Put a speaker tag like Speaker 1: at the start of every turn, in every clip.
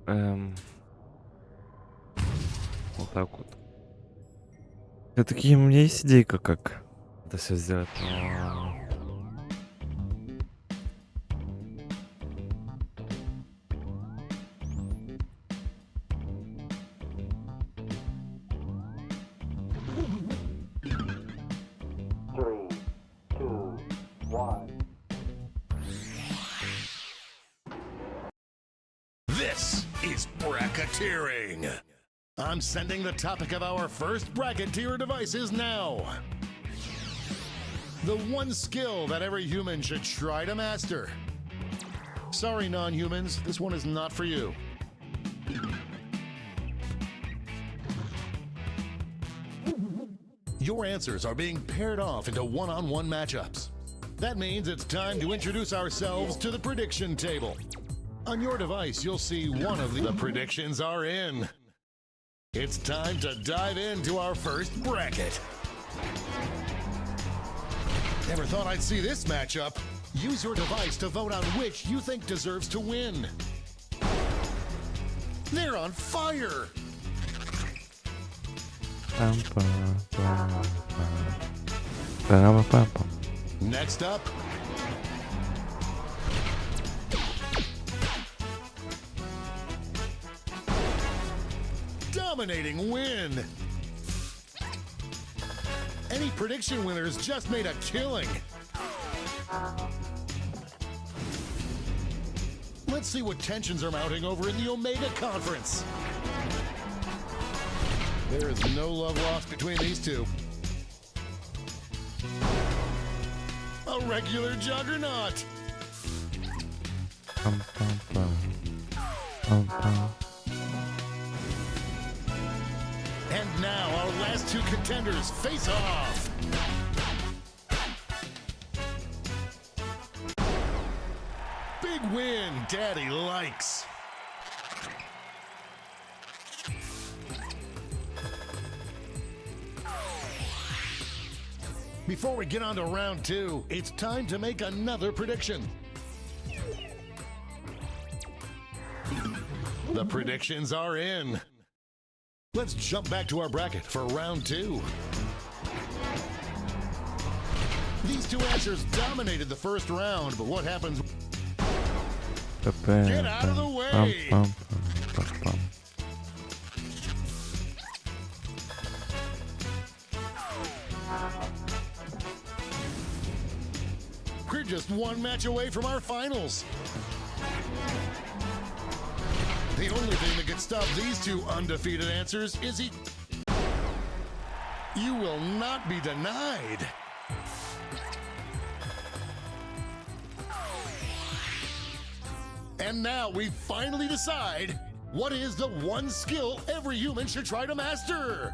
Speaker 1: Эм, вот так вот. Все-таки у меня есть идейка, как это все сделать, но...
Speaker 2: Three, two, one.
Speaker 3: This is bracketeering. I'm sending the topic of our first bracketeer devices now. The one skill that every human should try to master. Sorry, non-humans, this one is not for you. Your answers are being paired off into one-on-one matchups. That means it's time to introduce ourselves to the prediction table. On your device, you'll see one of the predictions are in. It's time to dive into our first bracket. Never thought I'd see this matchup. Use your device to vote on which you think deserves to win. They're on fire! Next up, dominating win. Any prediction winners just made a killing. Let's see what tensions are mounting over in the Omega Conference. There is no love lost between these two. A regular juggernaut. And now our last two contenders face off. Big win, Daddy likes. Before we get on to round two, it's time to make another prediction. The predictions are in. Let's jump back to our bracket for round two. These two answers dominated the first round, but what happens? Get out of the way! We're just one match away from our finals. The only thing that could stop these two undefeated answers is you will not be denied. And now we finally decide what is the one skill every human should try to master.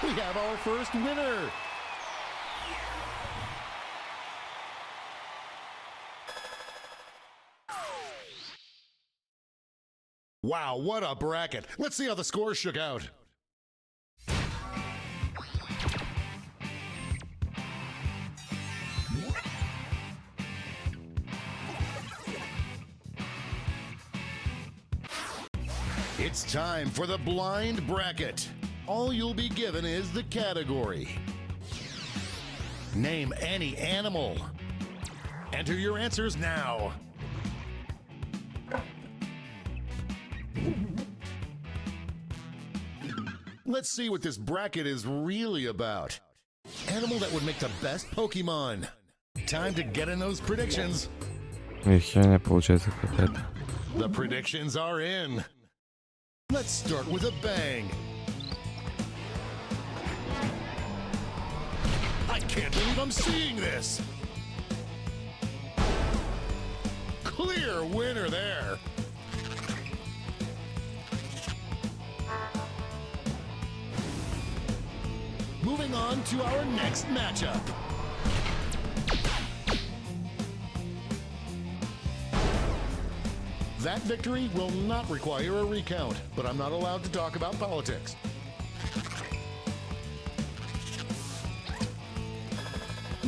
Speaker 3: We have our first winner. Wow, what a bracket. Let's see how the scores shook out. It's time for the blind bracket. All you'll be given is the category. Name any animal. Enter your answers now. Let's see what this bracket is really about. Animal that would make the best Pokemon. Time to get in those predictions.
Speaker 1: Херня получается какая-то.
Speaker 3: The predictions are in. Let's start with a bang. I can't believe I'm seeing this. Clear winner there. Moving on to our next matchup. That victory will not require a recount, but I'm not allowed to talk about politics.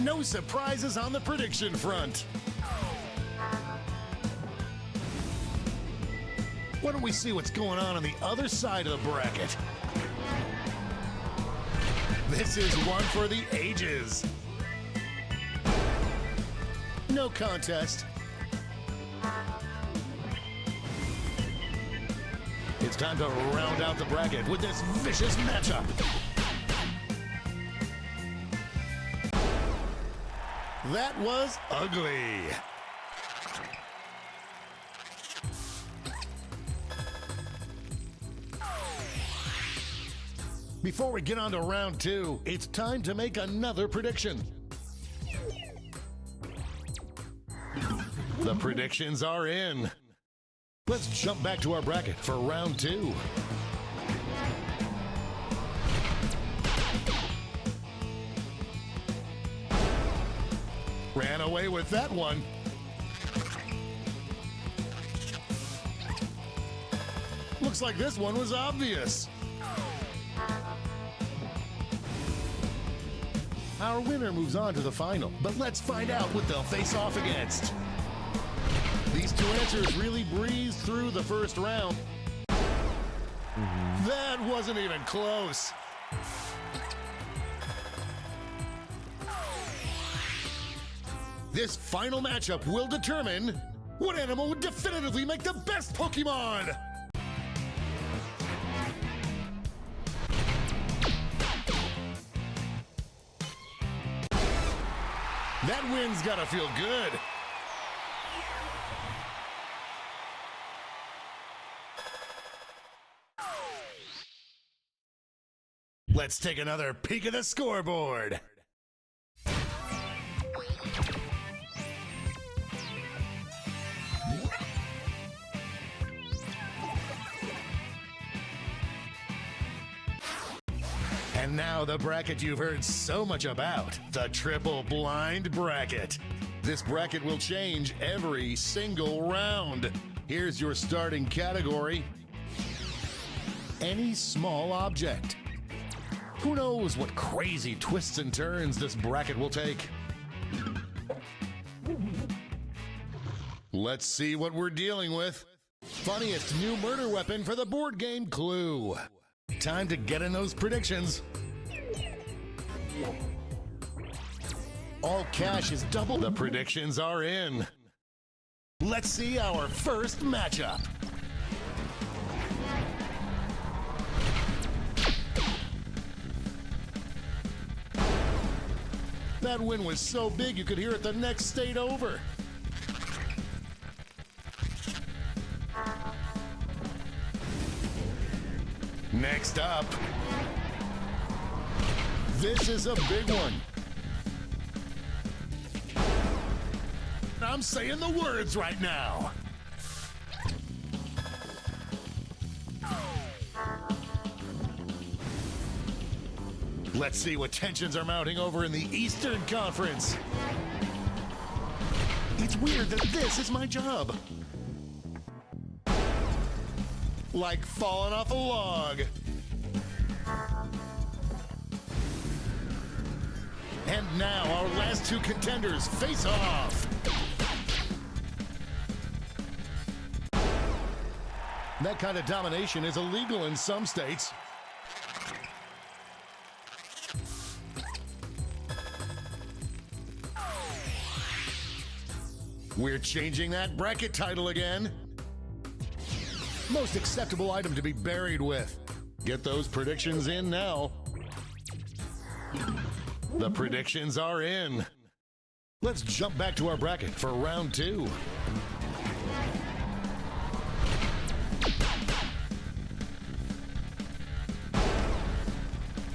Speaker 3: No surprises on the prediction front. Why don't we see what's going on the other side of the bracket? This is one for the ages. No contest. It's time to round out the bracket with this vicious matchup. That was ugly. Before we get on to round two, it's time to make another prediction. The predictions are in. Let's jump back to our bracket for round two. Ran away with that one. Looks like this one was obvious. Our winner moves on to the final, but let's find out what they'll face off against. These two answers really breezed through the first round. That wasn't even close. This final matchup will determine what animal would definitively make the best Pokemon. That win's gotta feel good. Let's take another peek at the scoreboard. And now the bracket you've heard so much about, the triple blind bracket. This bracket will change every single round. Here's your starting category. Any small object. Who knows what crazy twists and turns this bracket will take? Let's see what we're dealing with. Funniest new murder weapon for the board game Clue. Time to get in those predictions. All cash is double. The predictions are in. Let's see our first matchup. That win was so big you could hear it the next state over. Next up, this is a big one. I'm saying the words right now. Let's see what tensions are mounting over in the Eastern Conference. It's weird that this is my job. Like falling off a log. And now our last two contenders face off. That kind of domination is illegal in some states. We're changing that bracket title again. Most acceptable item to be buried with. Get those predictions in now. The predictions are in. Let's jump back to our bracket for round two.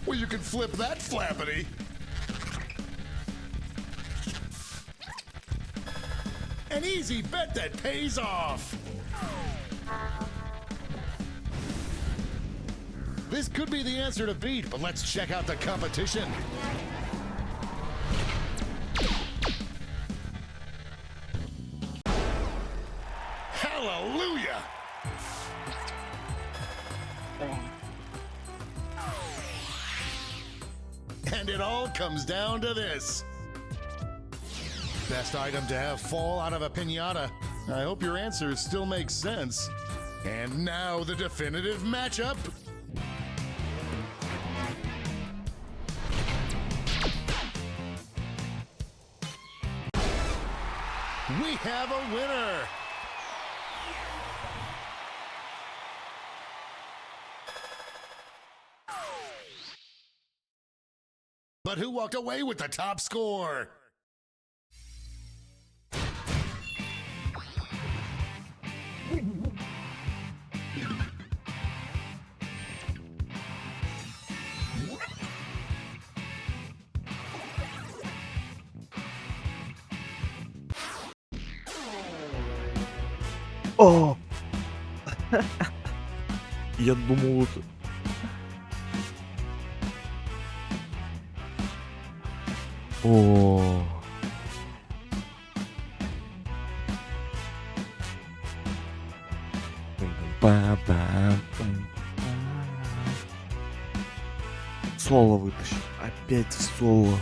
Speaker 3: Well, you can flip that flappity. An easy bet that pays off. This could be the answer to beat, but let's check out the competition. Hallelujah! And it all comes down to this. Best item to have fall out of a piñata. I hope your answers still make sense. And now the definitive matchup. We have a winner. But who walked away with the top score?
Speaker 1: О! Я думал, это... О. Соло вытащить. Опять в соло.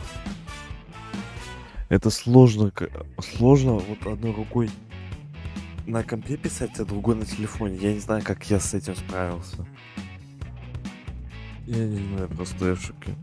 Speaker 1: Это сложно. Сложно вот одной рукой на компе писать, а другой на телефоне. Я не знаю, как я с этим справился. Я не знаю, просто я в шоке.